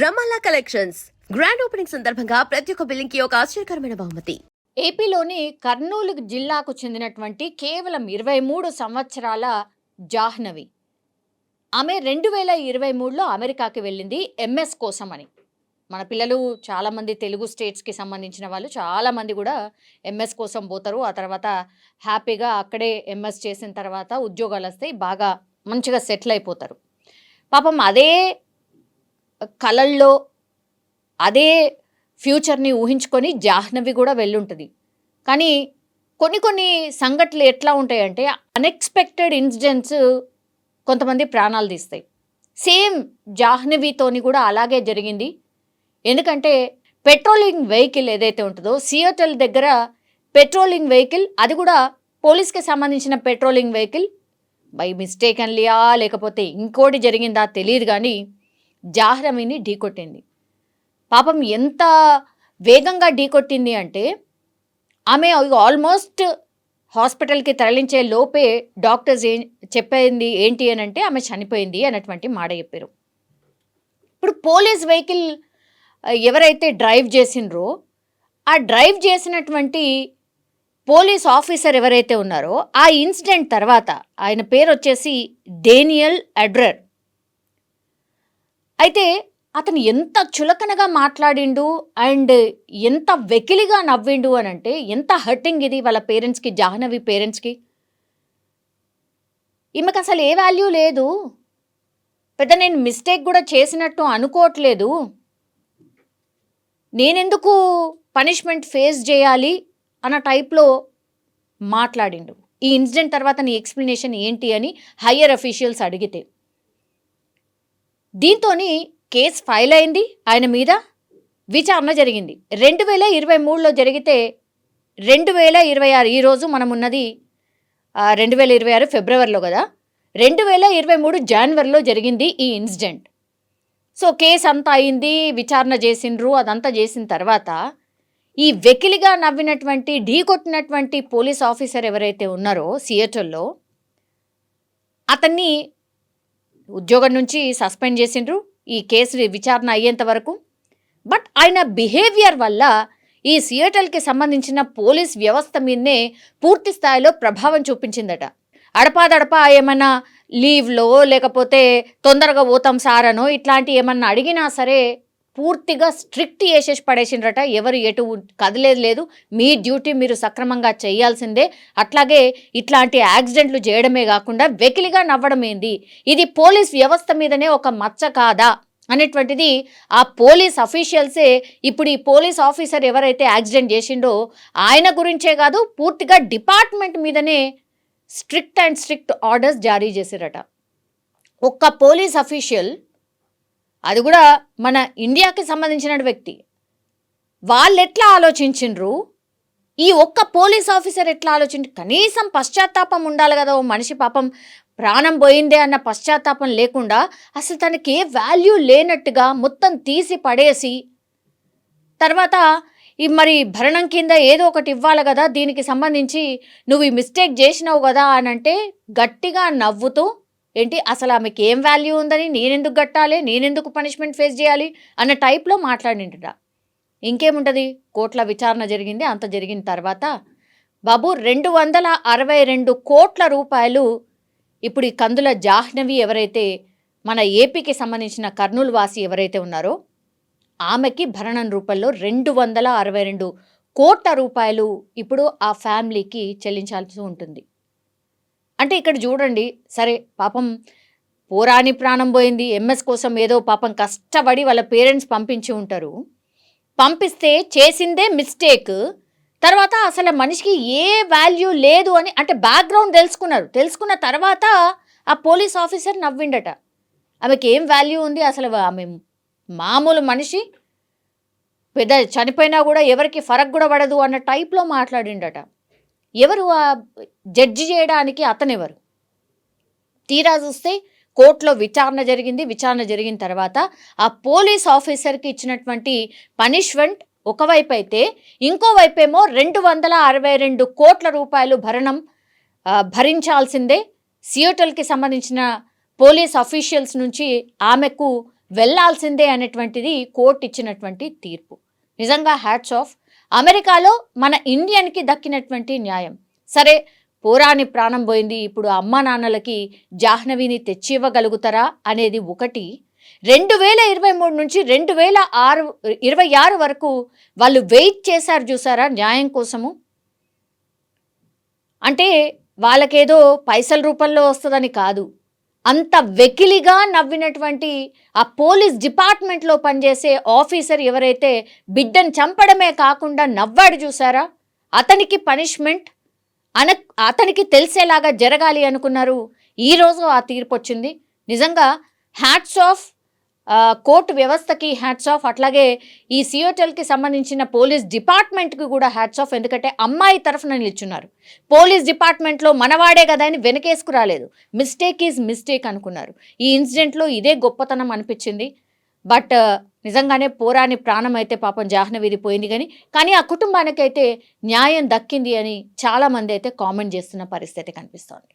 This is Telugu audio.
రమాలా కలెక్షన్స్ గ్రాండ్ ఓపెనింగ్ సందర్భంగా ప్రతి ఒక్క బిల్లింగ్ కి ఒక ఆశ్చర్యకరమైన బహుమతి. ఏపీలోని కర్నూలు జిల్లాకు చెందినటువంటి కేవలం 23 సంవత్సరాల జాహ్నవి. ఆమె 2023లో అమెరికాకి వెళ్ళింది ఎంఎస్ కోసమని. మన పిల్లలు చాలామంది తెలుగు స్టేట్స్కి సంబంధించిన వాళ్ళు చాలామంది కూడా ఎంఎస్ కోసం పోతారు. ఆ తర్వాత హ్యాపీగా అక్కడే ఎంఎస్ చేసిన తర్వాత ఉద్యోగాలు వస్తాయి, బాగా మంచిగా సెటిల్ అయిపోతారు. పాపం అదే కలల్లో అదే ఫ్యూచర్ని ఊహించుకొని జాహ్నవి కూడా వెళ్ళుంటుంది. కానీ కొన్ని సంఘటనలు ఎట్లా ఉంటాయంటే అన్ఎక్స్పెక్టెడ్ ఇన్సిడెంట్స్ కొంతమంది ప్రాణాలు తీస్తాయి. సేమ్ జాహ్నవితోని కూడా అలాగే జరిగింది. ఎందుకంటే పెట్రోలింగ్ వెహికల్ ఏదైతే ఉంటుందో సియోటల్ దగ్గర పెట్రోలింగ్ వెహికల్, అది కూడా పోలీస్కి సంబంధించిన పెట్రోలింగ్ వెహికల్ బై మిస్టేక్ అన్లియా లేకపోతే ఇంకోటి జరిగిందా తెలియదు, కానీ జాహ్నవిని ఢీకొట్టింది. పాపం ఎంత వేగంగా ఢీకొట్టింది అంటే ఆమె ఆల్మోస్ట్ హాస్పిటల్కి తరలించే లోపే డాక్టర్స్ చెప్పింది ఏంటి అని అంటే ఆమె చనిపోయింది అన్నటువంటి మాట చెప్పారు. ఇప్పుడు పోలీస్ వెహికల్ ఎవరైతే డ్రైవ్ చేసినరో ఆ డ్రైవ్ చేసినటువంటి పోలీస్ ఆఫీసర్ ఎవరైతే ఉన్నారో ఆ ఇన్సిడెంట్ తర్వాత ఆయన పేరు వచ్చేసి డేనియల్ అడ్రర్. అయితే అతను ఎంత చులకనగా మాట్లాడిండు అండ్ ఎంత వెకిలిగా నవ్విండు అని అంటే ఎంత హర్టింగ్ ఇది వాళ్ళ పేరెంట్స్కి, జాహ్నవి పేరెంట్స్కి. ఈమెకు అసలు ఏ వాల్యూ లేదు, పెద్ద నేను మిస్టేక్ కూడా చేసినట్టు అనుకోవట్లేదు, నేనెందుకు పనిష్మెంట్ ఫేస్ చేయాలి అన్న టైప్లో మాట్లాడిండు. ఈ ఇన్సిడెంట్ తర్వాత నీ ఎక్స్ప్లెనేషన్ ఏంటి అని హయ్యర్ అఫీషియల్స్ అడిగితే దీంతోని కేసు ఫైల్ అయింది, ఆయన మీద విచారణ జరిగింది. 2023లో జరిగితే 2026 ఈరోజు మనం ఉన్నది 2026 ఫిబ్రవరిలో కదా, 2023 జనవరిలో జరిగింది ఈ ఇన్సిడెంట్. సో కేసు అంతా అయింది, విచారణ చేసిండ్రు, అదంతా చేసిన తర్వాత ఈ వెకిలిగా నవ్వినటువంటి ఢీకొట్టినటువంటి పోలీస్ ఆఫీసర్ ఎవరైతే ఉన్నారో సియోటల్లో అతన్ని ఉద్యోగం నుంచి సస్పెండ్ చేసిండ్రు ఈ కేసు విచారణ అయ్యేంత వరకు. బట్ ఆయన బిహేవియర్ వల్ల ఈ సియోటల్కి సంబంధించిన పోలీస్ వ్యవస్థ మీదనే పూర్తి స్థాయిలో ప్రభావం చూపించిందట. అడపాదడపా ఏమన్నా లీవ్లో లేకపోతే తొందరగా పోతాం సారనో ఇట్లాంటి ఏమన్నా అడిగినా సరే పూర్తిగా స్ట్రిక్ట్ చేసేసి పడేసిండ్రట. ఎవరు ఎటు కదిలేదు లేదు, మీ డ్యూటీ మీరు సక్రమంగా చేయాల్సిందే. అట్లాగే ఇట్లాంటి యాక్సిడెంట్లు చేయడమే కాకుండా వెకిలిగా నవ్వడం ఏంది, ఇది పోలీస్ వ్యవస్థ మీదనే ఒక మచ్చ కాదా అనేటువంటిది ఆ పోలీస్ అఫీషియల్సే ఇప్పుడు ఈ పోలీస్ ఆఫీసర్ ఎవరైతే యాక్సిడెంట్ చేసిండో ఆయన గురించే కాదు, పూర్తిగా డిపార్ట్మెంట్ మీదనే స్ట్రిక్ట్ ఆర్డర్స్ జారీ చేశారట. ఒక్క పోలీస్ అఫీషియల్, అది కూడా మన ఇండియాకి సంబంధించిన వ్యక్తి, వాళ్ళు ఎట్లా ఆలోచించిండ్రు, ఈ ఒక్క పోలీస్ ఆఫీసర్ ఎట్లా ఆలోచించి కనీసం పశ్చాత్తాపం ఉండాలి కదా. ఓ మనిషి పాపం ప్రాణం పోయిందే అన్న పశ్చాత్తాపం లేకుండా అసలు తనకి ఏ వాల్యూ లేనట్టుగా మొత్తం తీసి పడేసి తర్వాత ఈ మరి భరణం కింద ఏదో ఒకటి ఇవ్వాలి కదా, దీనికి సంబంధించి నువ్వు ఈ మిస్టేక్ చేసినావు కదా అని అంటే గట్టిగా నవ్వుతూ ఏంటి అసలు ఆమెకి ఏం వాల్యూ ఉందని, నేనెందుకు కట్టాలి, నేనెందుకు పనిష్మెంట్ ఫేస్ చేయాలి అన్న టైప్లో మాట్లాడింట. ఇంకేముంటుంది, కోట్ల విచారణ జరిగింది. అంత జరిగిన తర్వాత బాబు 262 కోట్ల రూపాయలు ఇప్పుడు ఈ కందుల జాహ్నవి ఎవరైతే మన ఏపీకి సంబంధించిన కర్నూలు వాసి ఎవరైతే ఉన్నారో ఆమెకి భరణం రూపంలో 262 కోట్ల రూపాయలు ఇప్పుడు ఆ ఫ్యామిలీకి చెల్లించాల్సి ఉంటుంది. అంటే ఇక్కడ చూడండి, సరే పాపం పోరాని ప్రాణం పోయింది, ఎంఎస్ కోసం ఏదో పాపం కష్టపడి వాళ్ళ పేరెంట్స్ పంపించి ఉంటారు, పంపిస్తే చేసిందే మిస్టేక్. తర్వాత అసలు మనిషికి ఏ వాల్యూ లేదు అని అంటే బ్యాక్గ్రౌండ్ తెలుసుకున్న తర్వాత ఆ పోలీస్ ఆఫీసర్ నవ్విండట. ఆమెకి ఏం వాల్యూ ఉంది, అసలు ఆమె మామూలు మనిషి, పెద్ద చనిపోయినా కూడా ఎవరికి ఫరక్ కూడా పడదు అన్న టైప్లో మాట్లాడిండట. ఎవరు ఆ జడ్జి చేయడానికి, అతనెవరు? తీరా చూస్తే కోర్టులో విచారణ జరిగిన తర్వాత ఆ పోలీస్ ఆఫీసర్కి ఇచ్చినటువంటి పనిష్మెంట్ ఒకవైపు అయితే, ఇంకోవైపేమో 262 కోట్ల రూపాయలు భరణం భరించాల్సిందే. సియోటల్కి సంబంధించిన పోలీస్ అఫీషియల్స్ నుంచి ఆమెకు వెళ్ళాల్సిందే అనేటువంటిది కోర్టు ఇచ్చినటువంటి తీర్పు. నిజంగా హ్యాట్స్ ఆఫ్. అమెరికాలో మన ఇండియన్కి దక్కినటువంటి న్యాయం. సరే, పోరాని ప్రాణం పోయింది, ఇప్పుడు అమ్మా నాన్నలకి జాహ్నవిని తెచ్చివ్వగలుగుతారా అనేది ఒకటి. 2023 నుంచి 2026 వరకు వాళ్ళు వెయిట్ చేశారు చూసారా న్యాయం కోసము. అంటే వాళ్ళకేదో పైసల రూపంలో వస్తుందని కాదు, అంత వెకిలిగా నవ్వినటువంటి ఆ పోలీస్ డిపార్ట్మెంట్లో పనిచేసే ఆఫీసర్ ఎవరైతే బిడ్డను చంపడమే కాకుండా నవ్వాడు చూసారా, అతనికి పనిష్మెంట్ అతనికి తెలిసేలాగా జరగాలి అనుకున్నారు. ఈరోజు ఆ తీర్పు వచ్చింది. నిజంగా హ్యాట్స్ ఆఫ్ కోర్టు వ్యవస్థకి, హ్యాట్స్ ఆఫ్. అట్లాగే ఈ సియోటెల్కి సంబంధించిన పోలీస్ డిపార్ట్మెంట్కి కూడా హ్యాట్స్ ఆఫ్. ఎందుకంటే అమ్మాయి తరఫున నిల్చున్నారు. పోలీస్ డిపార్ట్మెంట్లో మనవాడే కదా అని వెనకేసుకు రాలేదు. మిస్టేక్ ఈజ్ మిస్టేక్ అనుకున్నారు. ఈ ఇన్సిడెంట్లో ఇదే గొప్పతనం అనిపించింది. బట్ నిజంగానే పోరాని ప్రాణం అయితే పాపం జాహ్నవిది పోయింది, కానీ ఆ కుటుంబానికైతే న్యాయం దక్కింది అని చాలామంది అయితే కామెంట్ చేస్తున్న పరిస్థితి కనిపిస్తోంది.